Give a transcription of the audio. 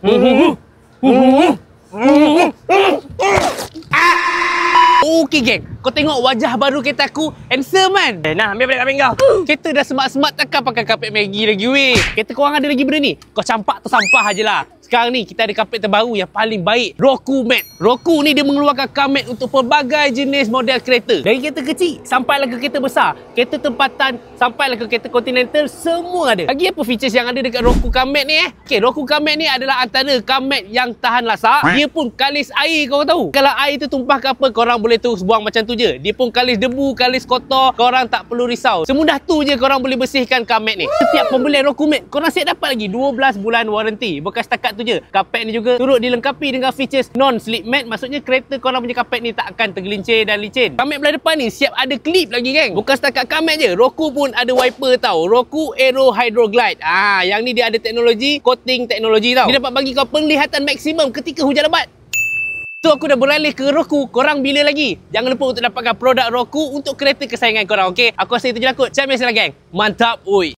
Okey geng, kau tengok wajah baru kereta aku, handsome kan? Nah, ambil balik kapit kau. Kereta dah smart-smart, takkan pakai kapet Maggi lagi weh. Kereta korang ada lagi benda ni? Kau campak tu sampah je lah. Sekarang ni kita ada kapet terbaru yang paling baik, Roku Matte. Roku ni dia mengeluarkan kapet untuk pelbagai jenis model kereta. Dari kereta kecil sampailah ke kereta besar, kereta tempatan sampailah ke kereta Continental, semua ada. Lagi apa features yang ada dekat Roku Matte ni Okey, Roku Matte ni adalah antara kapet yang tahan lasak. Dia pun kalis air, korang tahu. Kalau air tu tumpah ke apa, korang boleh terus buang macam tu je. Dia pun kalis debu, kalis kotor, korang tak perlu risau. Semudah tu je korang boleh bersihkan kapet ni. Setiap pembelian Roku Matte, korang siap dapat lagi 12 bulan waranti. Bukan setakat tu je, kapet ni juga turut dilengkapi dengan features non-slip mat. Maksudnya kereta korang punya kapet ni tak akan tergelincir dan licin. Kapet belah depan ni siap ada klip lagi geng. Bukan setakat kapet je, Roku pun ada wiper tau, Roku Aero Hydro Glide. Yang ni dia ada teknologi coating teknologi tau. Dia dapat bagi kau penglihatan maksimum ketika hujan lebat. So aku dah beralih ke Roku, korang bila lagi? Jangan lupa untuk dapatkan produk Roku untuk kereta kesayangan korang, okey? Aku rasa itu je lah kot. Macam biasalah geng. Mantap, oi.